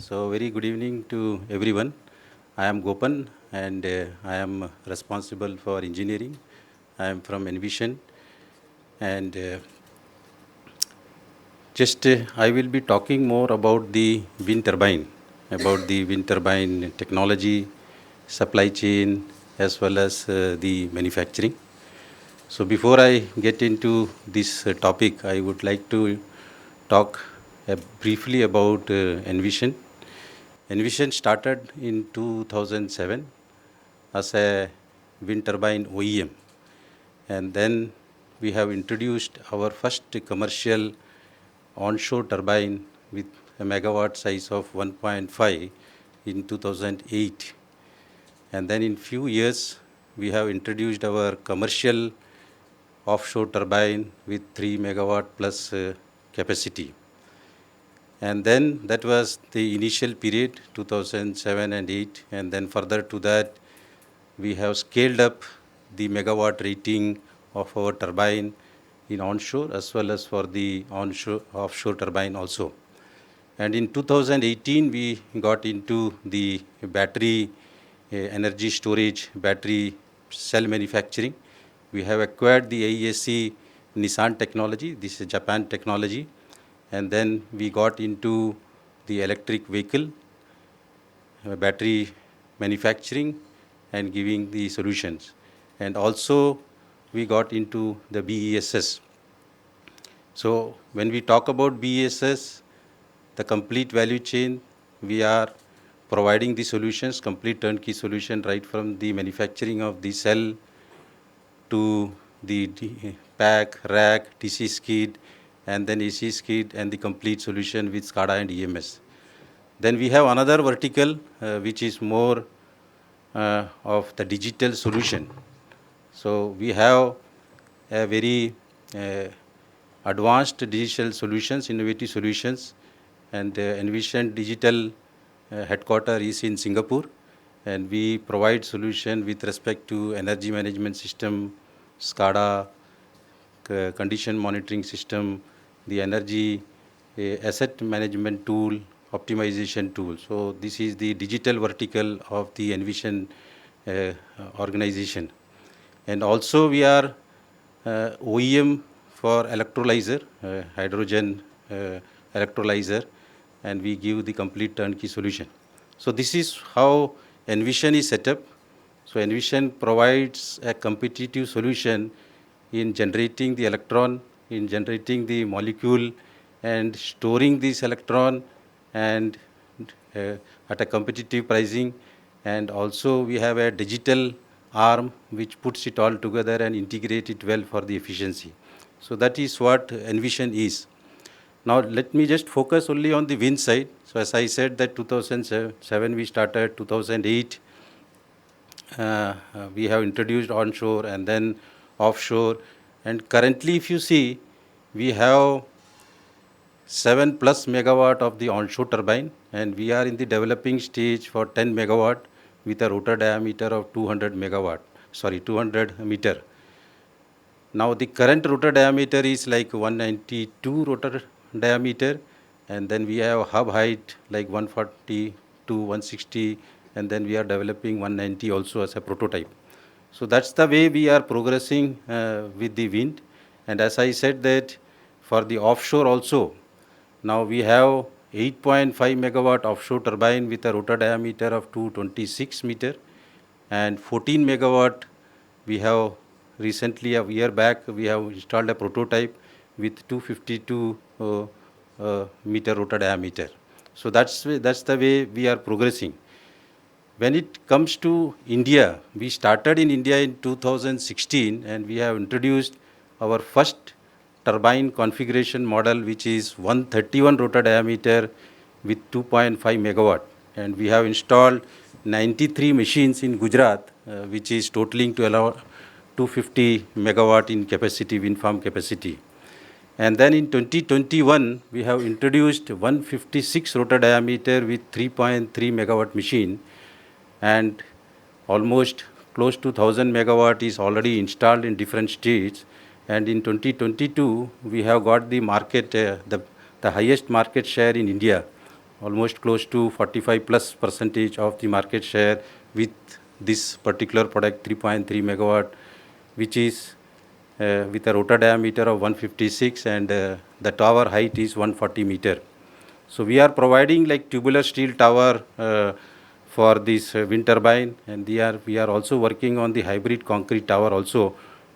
So very good evening to everyone. I am Gopan and I am responsible for engineering. I am from Envision and I will be talking more about the wind turbine technology, supply chain as well as the manufacturing. So before I get into this topic, I would like to talk briefly about Envision. Envision started in 2007 as a wind turbine OEM, and then we have introduced our first commercial onshore turbine with a megawatt size of 1.5 in 2008. And then in few years, we have introduced our commercial offshore turbine with 3 megawatt plus capacity. And then that was the initial period, 2007 and 8. And then further to that, we have scaled up the megawatt rating of our turbine in onshore as well as for the offshore turbine also. And in 2018, we got into the battery energy storage, battery cell manufacturing. We have acquired the AESC Nissan technology. This is Japan technology. And then we got into the electric vehicle, battery manufacturing and giving the solutions. And also we got into the BESS. So when we talk about BESS, the complete value chain, we are providing the solutions, complete turnkey solution, right from the manufacturing of the cell to the pack, rack, DC skid, and then AC skid, and the complete solution with SCADA and EMS. Then we have another vertical, which is more of the digital solution. So we have a very advanced digital solutions, innovative solutions, and Envision Digital headquarter is in Singapore, and we provide solution with respect to energy management system, SCADA, condition monitoring system, the energy asset management tool, optimization tool. So this is the digital vertical of the Envision organization. And also we are OEM for electrolyzer, hydrogen electrolyzer, and we give the complete turnkey solution. So this is how Envision is set up. So Envision provides a competitive solution in generating the electron, in generating the molecule, and storing this electron and at a competitive pricing. And also we have a digital arm which puts it all together and integrate it well for the efficiency. So that is what Envision is. Now let me just focus only on the wind side. So as I said that 2007 we started, 2008 we have introduced onshore and then offshore, and currently if you see we have 7+ megawatt of the onshore turbine, and we are in the developing stage for 10 megawatt with a rotor diameter of 200 meter. Now the current rotor diameter is like 192 rotor diameter, and then we have hub height like 140 to 160, and then we are developing 190 also as a prototype. So that's the way we are progressing with the wind. And as I said that for the offshore also, now we have 8.5 megawatt offshore turbine with a rotor diameter of 226 meter, and 14 megawatt we have recently, a year back, we have installed a prototype with 252 meter rotor diameter. So that's the way we are progressing. When it comes to India, we started in India in 2016, and we have introduced our first turbine configuration model, which is 131 rotor diameter with 2.5 megawatt. And we have installed 93 machines in Gujarat, which is totaling to allow 250 megawatt in capacity, wind farm capacity. And then in 2021, we have introduced 156 rotor diameter with 3.3 megawatt machine, and almost close to 1000 megawatt is already installed in different states. And in 2022, we have got the market, the highest market share in India almost close to 45+% of the market share with this particular product, 3.3 megawatt, which is with a rotor diameter of 156 and the tower height is 140 meter. So we are providing like tubular steel tower for this wind turbine, and we are also working on the hybrid concrete tower also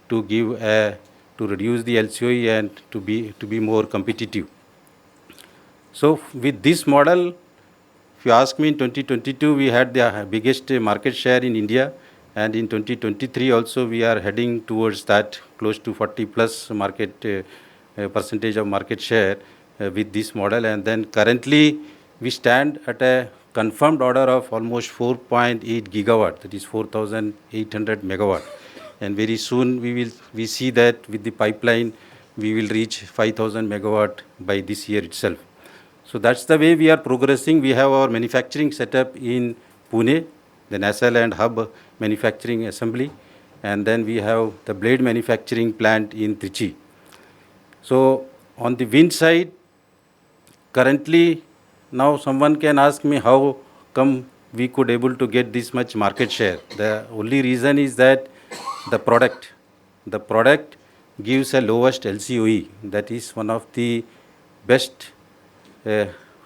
to give to reduce the LCOE and to be more competitive. So with this model, if you ask me, in 2022 we had the biggest market share in India, and in 2023 also we are heading towards that, close to 40 plus percentage of market share with this model. And then currently we stand at a confirmed order of almost 4.8 gigawatt, that is 4,800 megawatt. And very soon we see that with the pipeline we will reach 5,000 megawatt by this year itself. So that's the way we are progressing. We have our manufacturing setup in Pune, the nacelle and hub manufacturing assembly, and then we have the blade manufacturing plant in Trichy. So on the wind side, currently now someone can ask me how come we could able to get this much market share. The only reason is that the product gives a lowest LCOE. That is one of the best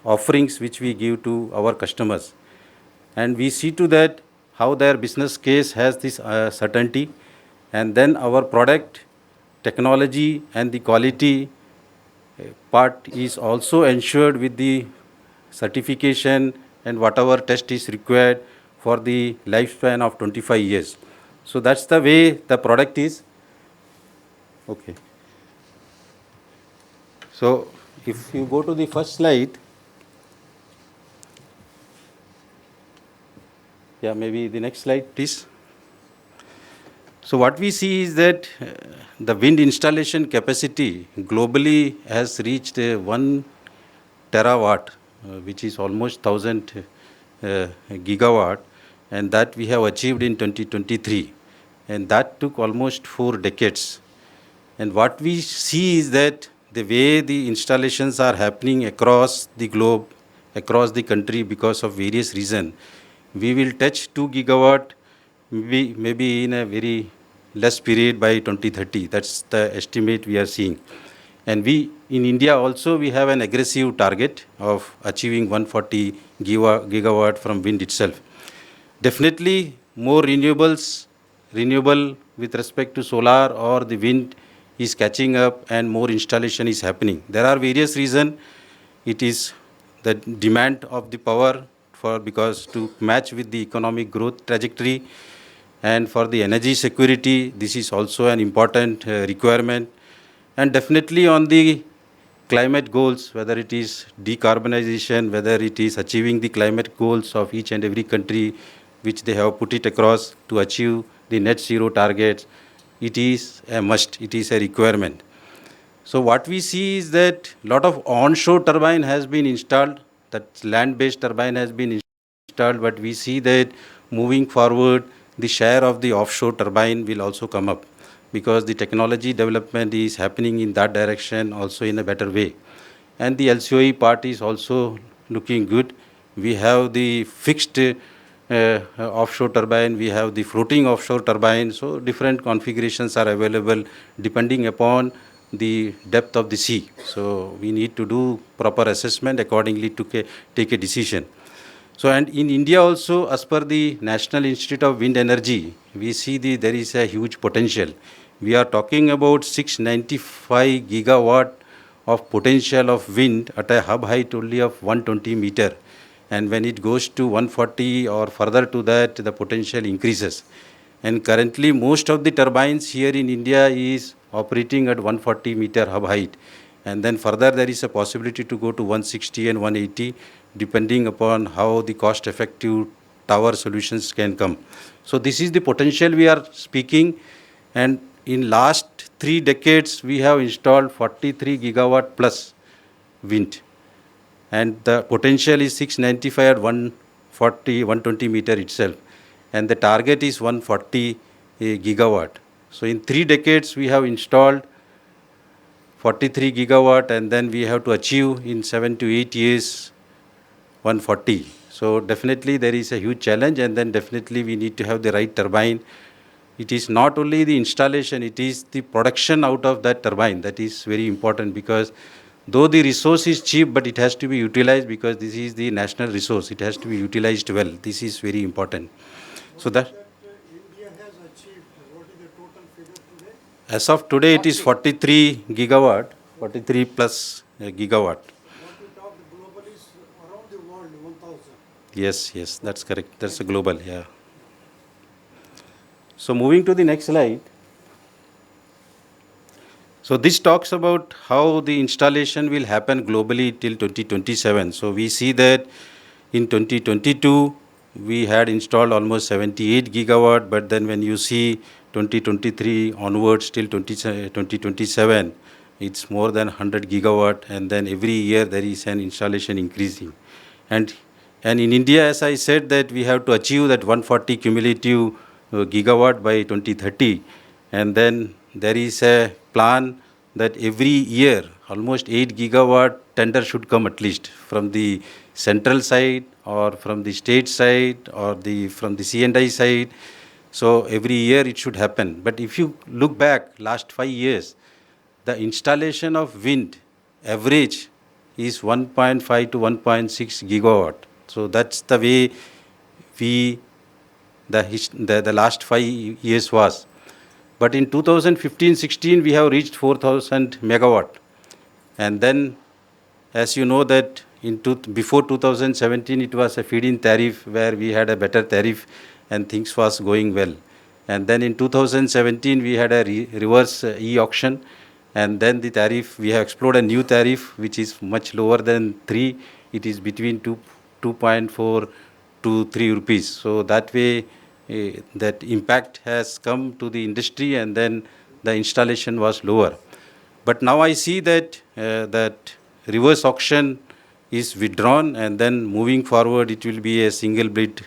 offerings which we give to our customers, and we see to that how their business case has this certainty, and then our product technology and the quality part is also ensured with the certification and whatever test is required for the lifespan of 25 years. So that's the way the product is. Okay. So if you go to the first slide, yeah, maybe the next slide, please. So what we see is that the wind installation capacity globally has reached 1 terawatt, which is almost 1,000 gigawatt, and that we have achieved in 2023, and that took almost 4 decades. And what we see is that the way the installations are happening across the globe, across the country, because of various reasons, we will touch 2 gigawatt maybe in a very less period by 2030. That's the estimate we are seeing. And we in India also we have an aggressive target of achieving 140 gigawatt from wind itself. Definitely more renewable with respect to solar or the wind is catching up, and more installation is happening. There are various reasons. It is the demand of the power because to match with the economic growth trajectory, and for the energy security, this is also an important requirement. And definitely on the climate goals, whether it is decarbonization, whether it is achieving the climate goals of each and every country, which they have put it across to achieve the net zero targets, it is a must, it is a requirement. So what we see is that a lot of onshore turbine has been installed, that land-based turbine has been installed, but we see that moving forward, the share of the offshore turbine will also come up, because the technology development is happening in that direction also in a better way. And the LCOE part is also looking good. We have the fixed offshore turbine, we have the floating offshore turbine, so different configurations are available depending upon the depth of the sea. So we need to do proper assessment accordingly to take a decision. So, and in India also, as per the National Institute of Wind Energy, we see there is a huge potential. We are talking about 695 gigawatt of potential of wind at a hub height only of 120 meter. And when it goes to 140 or further to that, the potential increases. And currently, most of the turbines here in India is operating at 140 meter hub height. And then further, there is a possibility to go to 160 and 180, depending upon how the cost-effective tower solutions can come. So this is the potential we are speaking. And in last 3 decades, we have installed 43 gigawatt plus wind. And the potential is 695 at 140, 120 meter itself. And the target is 140 gigawatt. So in 3 decades, we have installed 43 gigawatt, and then we have to achieve in 7 to 8 years 140. So definitely there is a huge challenge, and then definitely we need to have the right turbine. It is not only the installation, it is the production out of that turbine that is very important, because though the resource is cheap, but it has to be utilized, because this is the national resource. It has to be utilized well. This is very important. So that India has achieved, what is the total figure today? as of today, it is 43 gigawatt, 43 plus gigawatt. What we talked globally is around the world, 1,000. Yes, that's correct. That's a global, yeah. So moving to the next slide. So this talks about how the installation will happen globally till 2027. So we see that in 2022, we had installed almost 78 gigawatt, but then when you see 2023 onwards till 2027, it's more than 100 gigawatt, and then every year there is an installation increasing. And in India, as I said, that we have to achieve that 140 cumulative gigawatt by 2030, and then there is a plan that every year almost 8 gigawatt tender should come at least from the central side or from the state side or from the C&I side. So every year it should happen. But if you look back last 5 years, the installation of wind average is 1.5 to 1.6 gigawatt. So that's the way the last 5 years was. But in 2015-16, we have reached 4,000 megawatt. And then, as you know that before 2017, it was a feed-in tariff where we had a better tariff and things was going well. And then in 2017, we had a reverse e-auction. And then the tariff, we have explored a new tariff, which is much lower than 3. It is between 2.4 to 3 rupees. So that way, that impact has come to the industry, and then the installation was lower. But now I see that that reverse auction is withdrawn, and then moving forward it will be a single bid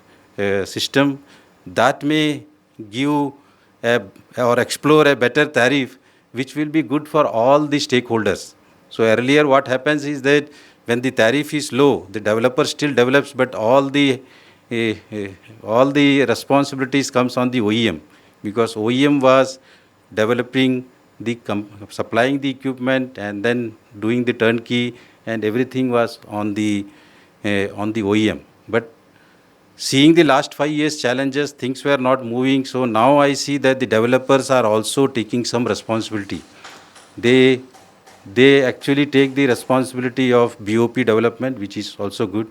system that may give or explore a better tariff which will be good for all the stakeholders. So earlier what happens is that when the tariff is low, the developer still develops, but all the responsibilities comes on the OEM, because OEM was developing supplying the equipment and then doing the turnkey, and everything was on the OEM. But seeing the last 5 years challenges, things were not moving. So now I see that the developers are also taking some responsibility. They actually take the responsibility of BOP development, which is also good.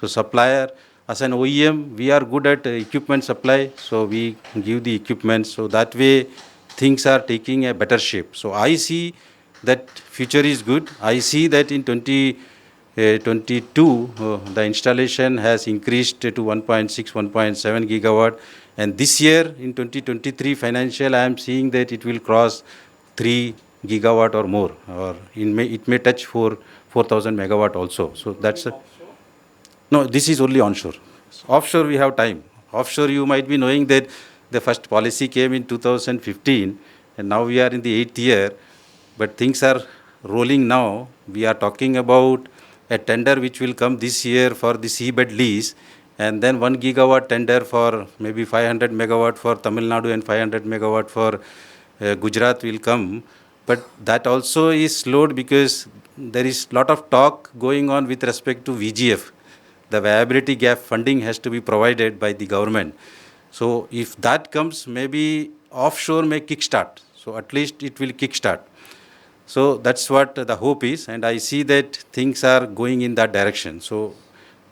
So supplier, as an OEM, we are good at equipment supply, so we give the equipment. So that way, things are taking a better shape. So I see that future is good. I see that in 2022, the installation has increased to 1.6, 1.7 gigawatt. And this year, in 2023 financial, I am seeing that it will cross 3 gigawatt or more, or it may touch 4,000 megawatt also. So that's a... No, this is only onshore. Offshore, we have time. Offshore, you might be knowing that the first policy came in 2015, and now we are in the 8th year, but things are rolling now. We are talking about a tender which will come this year for the seabed lease, and then 1 gigawatt tender for maybe 500 megawatt for Tamil Nadu and 500 megawatt for Gujarat will come. But that also is slowed because there is a lot of talk going on with respect to VGF. The viability gap funding has to be provided by the government. So if that comes, maybe offshore may kickstart. So at least it will kickstart. So that's what the hope is, and I see that things are going in that direction. So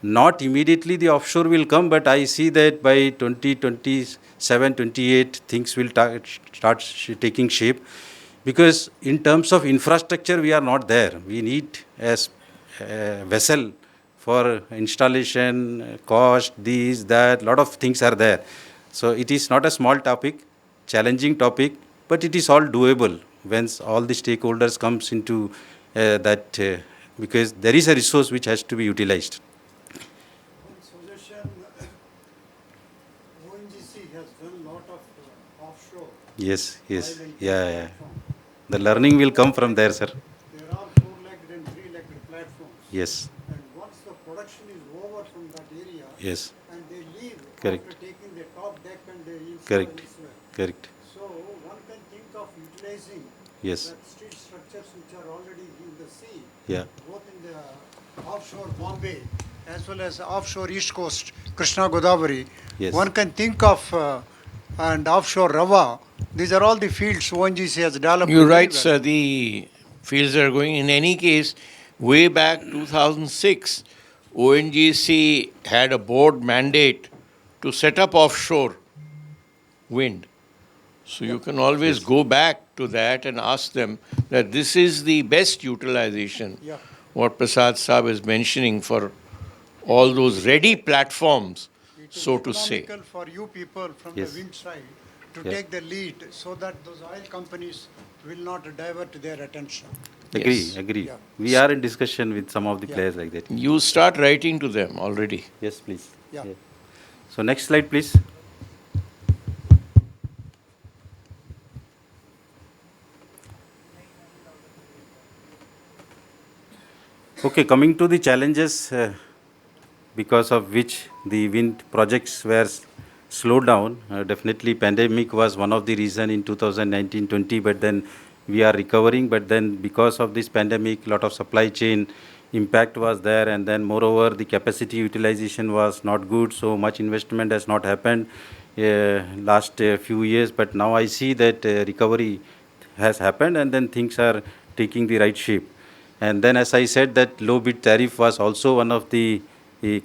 not immediately the offshore will come, but I see that by 2027, 28, things will start taking shape. Because in terms of infrastructure, we are not there. We need a vessel for installation, cost, this, that, lot of things are there. So it is not a small topic, challenging topic, but it is all doable once all the stakeholders comes into that, because there is a resource which has to be utilized. One suggestion, ONGC has done a lot of offshore. Yes, yeah. The learning will come from there, sir. There are 4-legged and 3-legged platforms. Yes. And once the production is over Yes. and they leave Correct. after taking the top deck and they install Correct. elsewhere. Correct. So one can think of utilizing Yes. the steel structures which are already in the sea, Yeah. both in the offshore Bombay as well as offshore East Coast, Krishna Godavari. Yes. One can think of and offshore Rava. These are all the fields ONGC has developed. You're very right, well. sir. The fields are going. In any case, way back 2006, ONGC had a board mandate to set up offshore wind. So you can always go back to that and ask them that this is the best utilization. Yeah. What Prasad Saab is mentioning for all those ready platforms, It is so to say. economical for you people from Yes. the wind side to Yeah. take the lead so that those oil companies will not divert their attention. Agree. Yes. Agree. Yeah. We are in discussion with some of the Yeah. players like that. You start writing to them already. Yes, please. Yeah. So next slide, please. Okay, coming to the challenges because of which the wind projects were slowed down. Definitely, pandemic was one of the reason in 2019-20, but then we are recovering. But then because of this pandemic, lot of supply chain impact was there, and then moreover the capacity utilization was not good. So much investment has not happened last few years. But now I see that recovery has happened, and then things are taking the right shape. And then, as I said, that low bid tariff was also one of the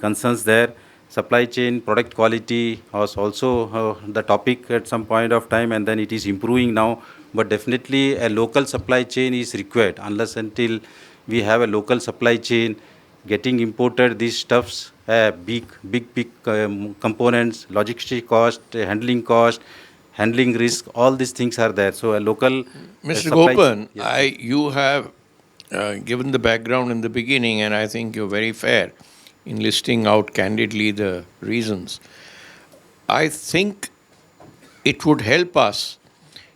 concerns there. Supply chain, product quality was also the topic at some point of time, and then it is improving now. But definitely, a local supply chain is required. Unless until we have a local supply chain, getting imported these stuffs, big components, logistic cost, handling risk, all these things are there. So a local Mr. supply. Gopan, Yes, you have given the background in the beginning, and I think you're very fair in listing out candidly the reasons. I think it would help us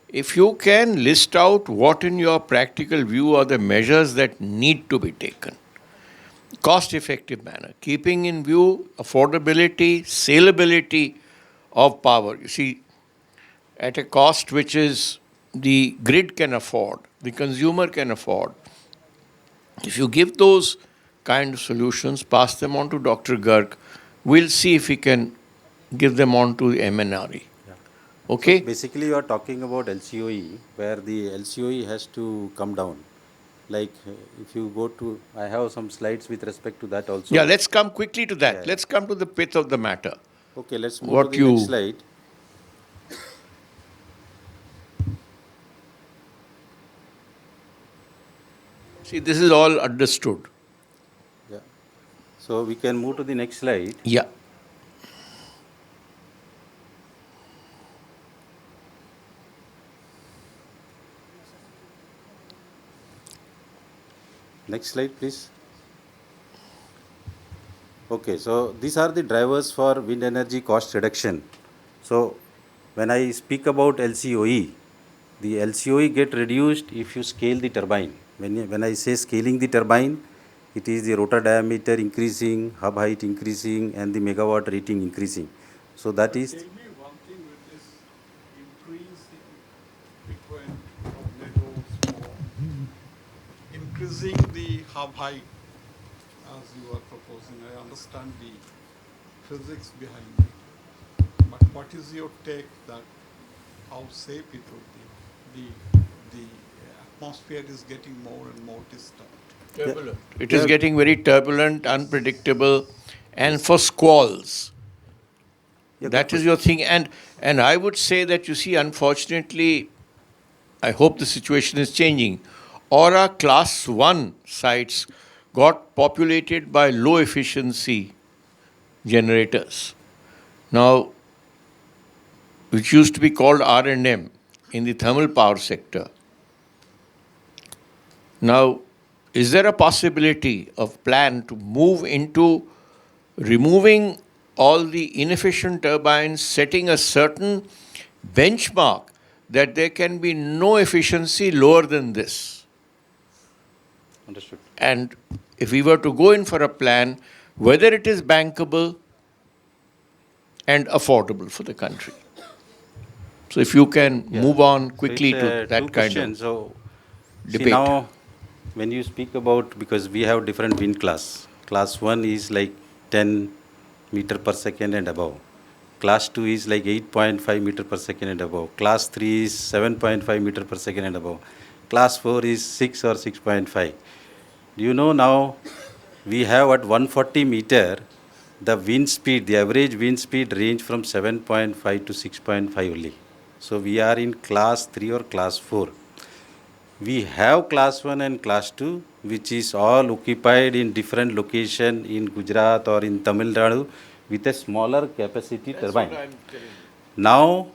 if you can list out what, in your practical view, are the measures that need to be taken. Cost-effective manner, keeping in view affordability, saleability of power. You see, at a cost which is the grid can afford, the consumer can afford. If you give those kind of solutions, pass them on to Dr. Garg, we'll see if we can give them on to MNRE. Okay? so basically, you are talking about LCOE, where the LCOE has to come down. Like if you go to, I have some slides with respect to that also. Yeah, let's come quickly to that. Yeah. Let's come to the pith of the matter. Okay, let's move What to the next you- slide. See, this is all understood. Yeah. So we can move to the next slide. Yeah. Next slide, please. Okay, so these are the drivers for wind energy cost reduction. So when I speak about LCOE, the LCOE get reduced if you scale the turbine. When I say scaling the turbine, it is the rotor diameter increasing, hub height increasing, and the megawatt rating increasing. So that is. Tell me one thing with this increase in frequent tornadoes or increasing the hub height as you are proposing. I understand the physics behind it. But what is your take that how safe it would be? The atmosphere is getting more and more disturbed. Turbulent. It is getting very turbulent, unpredictable, and for squalls. Yeah, That good is your thing. And I would say that, you see, unfortunately, I hope the situation is changing. Aura class 1 sites got populated by low efficiency generators. Now, which used to be called R&M in the thermal power sector. Now, is there a possibility of plan to move into removing all the inefficient turbines, setting a certain benchmark that there can be no efficiency lower than this? Understood. And if we were to go in for a plan, whether it is bankable, and affordable for the country. So if you can move on quickly So to it's that two kind questions. of So see debate. now, when you speak about, because we have different wind class. Class 1 is like 10 meter per second and above. Class 2 is like 8.5 meter per second and above. Class 3 is 7.5 meter per second and above. Class 4 is 6 or 6.5. Do you know now we have at 140 meter, the wind speed, the average wind speed range from 7.5 to 6.5 only. So we are in class 3 or class 4. We have class 1 and class 2, which is all occupied in different location in Gujarat or in Tamil Nadu with a smaller capacity turbine. Now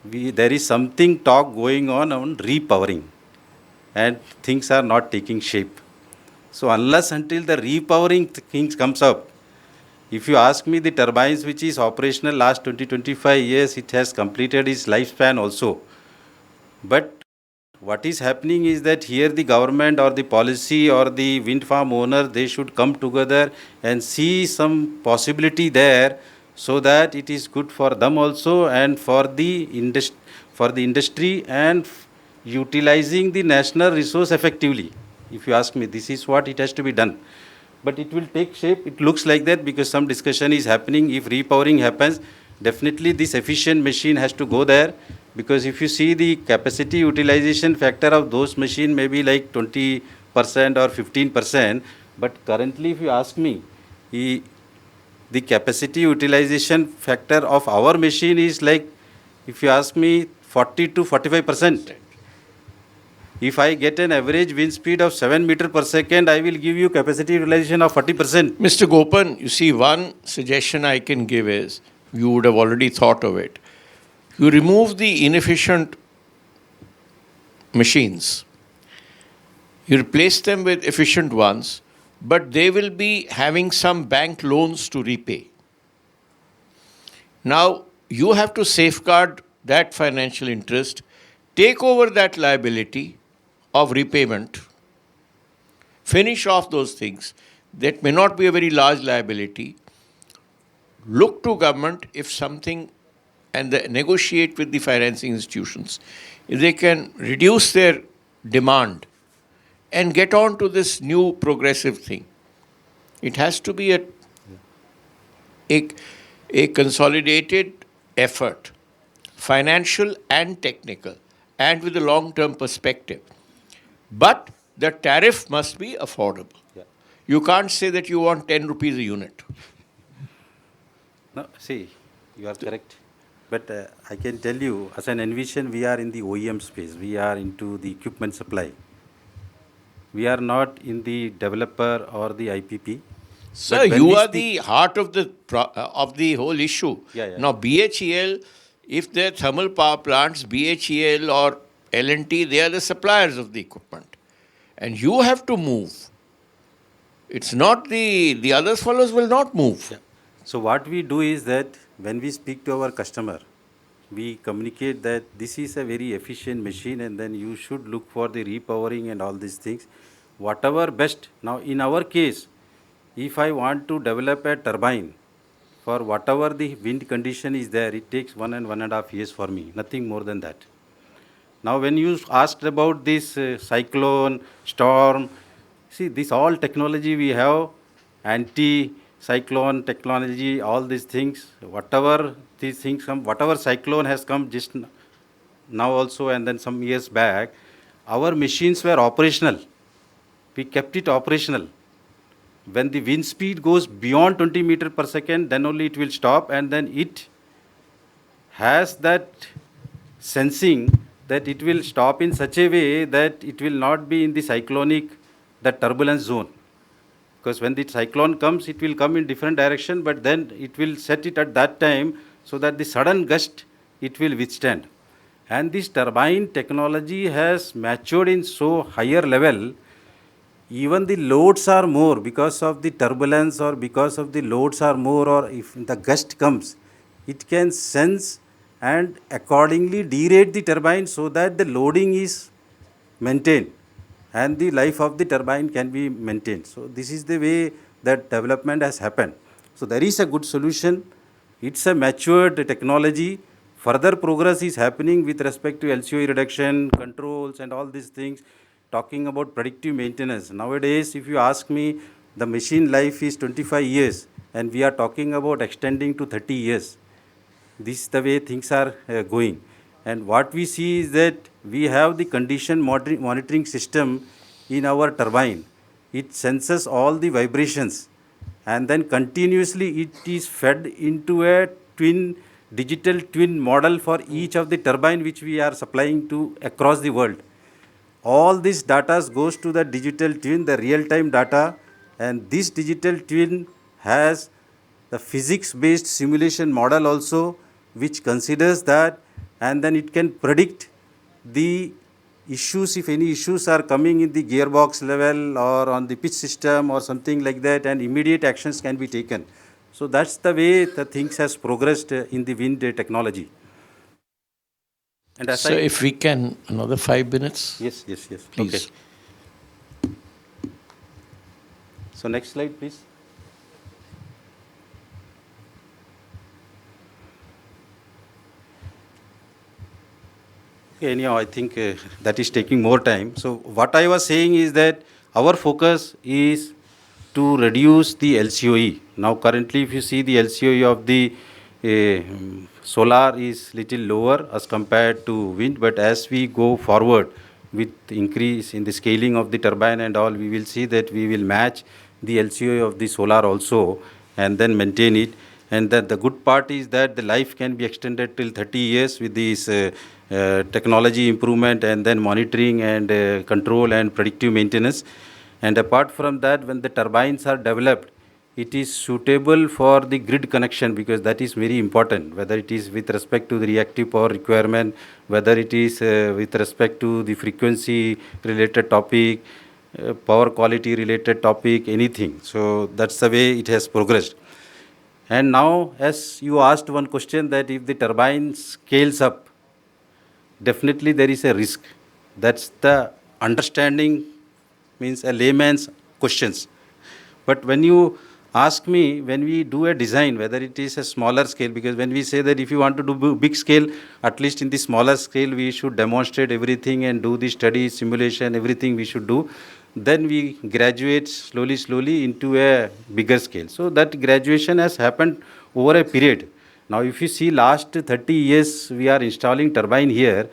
there is something talk going on repowering, and things are not taking shape. So unless until the repowering things comes up, if you ask me, the turbines which is operational last 20-25 years, it has completed its lifespan also. But what is happening is that here the government or the policy or the wind farm owner, they should come together and see some possibility there, so that it is good for them also and for the industry and utilizing the national resource effectively. If you ask me, this is what it has to be done. But it will take shape. It looks like that because some discussion is happening. If repowering happens, definitely this efficient machine has to go there, because if you see the capacity utilization factor of those machine may be like 20% or 15%. But currently, if you ask me, the capacity utilization factor of our machine is like, if you ask me, 40 to 45%. If I get an average wind speed of 7 meter per second, I will give you capacity utilization of 40%. Mr. Gopan, you see, one suggestion I can give is, you would have already thought of it. You remove the inefficient machines. You replace them with efficient ones, but they will be having some bank loans to repay. Now, you have to safeguard that financial interest, take over that liability of repayment, finish off those things. That may not be a very large liability. Look to government if something, and negotiate with the financing institutions. If they can reduce their demand and get on to this new progressive thing. It has to be a consolidated effort, financial and technical, and with a long-term perspective. But the tariff must be affordable. Yeah. You can't say that you want 10 rupees a unit. No, see, you are correct. But I can tell you, as an Envision, we are in the OEM space. We are into the equipment supply. We are not in the developer or the IPP. Sir, But when you we are speak, the heart of the whole issue. Yeah. Now, BHEL, if they're thermal power plants, BHEL or L&T, they are the suppliers of the equipment. And you have to move. It's not the other fellows will not move. Yeah. So what we do is that when we speak to our customer, we communicate that this is a very efficient machine, and then you should look for the repowering and all these things. Whatever best. Now, in our case, if I want to develop a turbine for whatever the wind condition is there, it takes 1.5 years for me, nothing more than that. Now, when you asked about this cyclone, storm, see, this all technology we have, anti-cyclone technology, all these things, whatever these things come, whatever cyclone has come just now also and then some years back, our machines were operational. We kept it operational. When the wind speed goes beyond 20 meter per second, then only it will stop, and then it has that sensing that it will stop in such a way that it will not be in the cyclonic, the turbulence zone. Because when the cyclone comes, it will come in different direction, but then it will set it at that time so that the sudden gust it will withstand. And this turbine technology has matured in so higher level. Even the loads are more because of the turbulence, or because of the loads are more, or if the gust comes, it can sense and accordingly derate the turbine so that the loading is maintained and the life of the turbine can be maintained. So this is the way that development has happened. So there is a good solution, It's a matured technology. Further progress is happening with respect to LCOE reduction, controls, and all these things. Talking about predictive maintenance. Nowadays, if you ask me, the machine life is 25 years, and we are talking about extending to 30 years. This is the way things are going. And what we see is that we have the condition monitoring system in our turbine. It senses all the vibrations, and then continuously it is fed into a digital twin model for each of the turbine which we are supplying to across the world. All this data goes to the digital twin, the real-time data, and this digital twin has the physics-based simulation model also, which considers that, and then it can predict the issues, if any issues are coming in the gearbox level or on the pitch system or something like that, and immediate actions can be taken. So that's the way the things has progressed in the wind technology. And as So if we can, another 5 minutes? Yes, Please. Okay. So next slide, please. Okay, anyhow, I think that is taking more time. So what I was saying is that our focus is to reduce the LCOE. Now currently if you see the LCOE of the solar is little lower as compared to wind, but as we go forward with increase in the scaling of the turbine and all, we will see that we will match the LCOE of the solar also and then maintain it. And that the good part is that the life can be extended till 30 years with this technology improvement and then monitoring and control and predictive maintenance. And apart from that, when the turbines are developed, it is suitable for the grid connection, because that is very important, whether it is with respect to the reactive power requirement, whether it is with respect to the frequency related topic, power quality related topic, anything. So that's the way it has progressed. And now, as you asked one question, that if the turbine scales up, definitely there is a risk. That's the understanding, means a layman's questions. But when you ask me, when we do a design, whether it is a smaller scale, because when we say that if you want to do big scale, at least in the smaller scale, we should demonstrate everything and do the study, simulation, everything we should do. Then we graduate slowly into a bigger scale. So that graduation has happened over a period. Now if you see last 30 years, we are installing turbine here.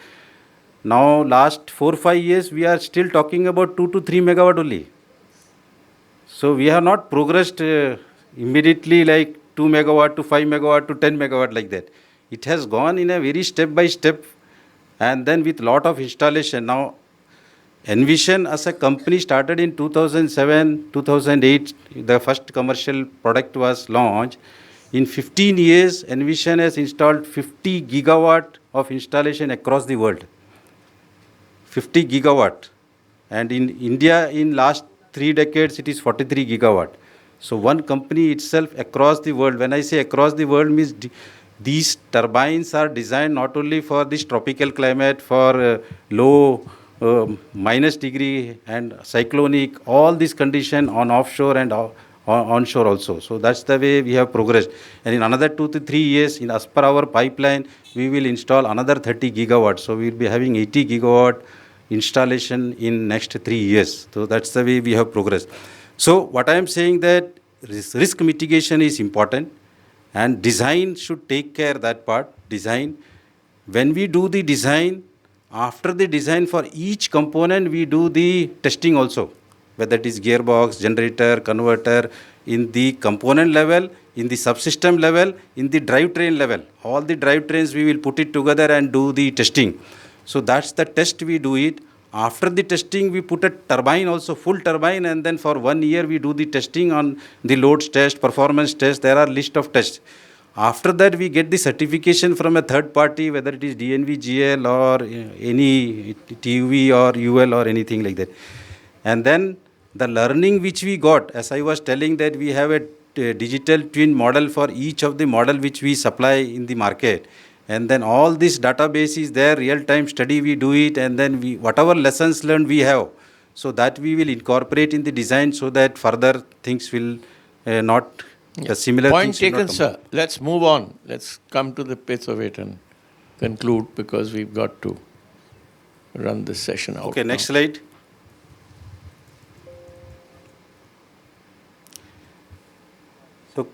Now last 4-5 years, we are still talking about 2 to 3 megawatt only. So we have not progressed immediately like 2 megawatt to 5 megawatt to 10 megawatt like that. It has gone in a very step by step, and then with lot of installation. Now Envision as a company started in 2007, 2008, the first commercial product was launched. In 15 years, Envision has installed 50 gigawatt of installation across the world. 50 gigawatt. And in India, in last 3 decades, it is 43 gigawatt. So one company itself across the world, when I say across the world, means these turbines are designed not only for this tropical climate, for low minus degree and cyclonic, all these conditions on offshore and onshore also. So that's the way we have progressed. And in another 2 to 3 years, as per our pipeline, we will install another 30 gigawatts. So we will be having 80 gigawatt installation in next 3 years. So that's the way we have progressed. So what I am saying that risk mitigation is important, and design should take care that part. Design. When we do the design, after the design for each component, we do the testing also, whether it is gearbox, generator, converter, in the component level, in the subsystem level, in the drivetrain level. All the drivetrains we will put it together and do the testing. So that's the test we do it. After the testing, we put a turbine also, full turbine, and then for 1 year we do the testing on the loads test, performance test. There are list of tests. After that, we get the certification from a third party, whether it is DNV, GL or any TUV or UL or anything like that. And then the learning which we got, as I was telling, that we have a digital twin model for each of the model which we supply in the market. And then all this database is there, real-time study we do it, and then we, whatever lessons learned we have, so that we will incorporate in the design so that further things will not The similar Point things should not taken, come sir. up. Let's move on. Let's come to the pith of it and conclude because we've got to run this session out. Okay, next now. slide. So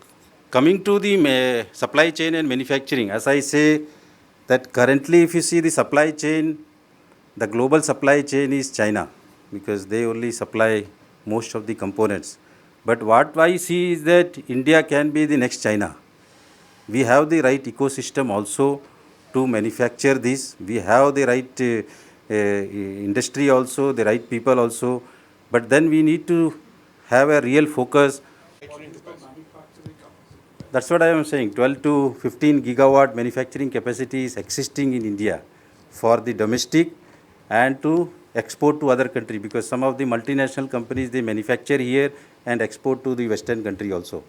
coming to the supply chain and manufacturing, as I say that currently if you see the supply chain, the global supply chain is China because they only supply most of the components. But what I see is that India can be the next China. We have the right ecosystem also to manufacture this. We have the right industry also, the right people also. But then we need to have a real focus. That's what I am saying. 12 to 15 gigawatt manufacturing capacity is existing in India for the domestic and to export to other country because some of the multinational companies they manufacture here and export to the Western country also.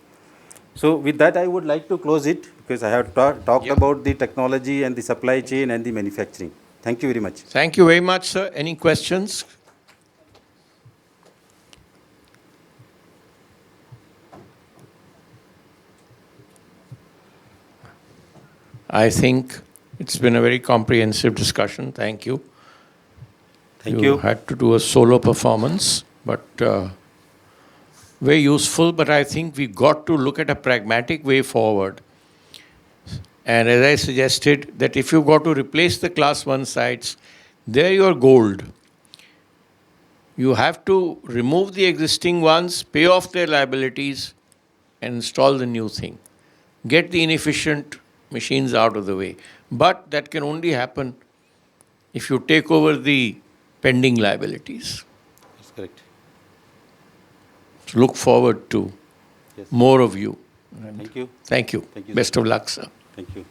So with that I would like to close it because I have talked about the technology and the supply chain and the manufacturing. Thank you very much. Thank you very much, sir. Any questions? I think it's been a very comprehensive discussion. Thank you. Thank you. Had to do a solo performance, but very useful. But I think we've got to look at a pragmatic way forward. And as I suggested, that if you've got to replace the class 1 sites, they're your gold. You have to remove the existing ones, pay off their liabilities, and install the new thing. Get the inefficient machines out of the way. But that can only happen if you take over the pending liabilities. That's correct. So look forward to more of you. Thank you. Thank you. Thank you, Best of luck, sir. Thank you.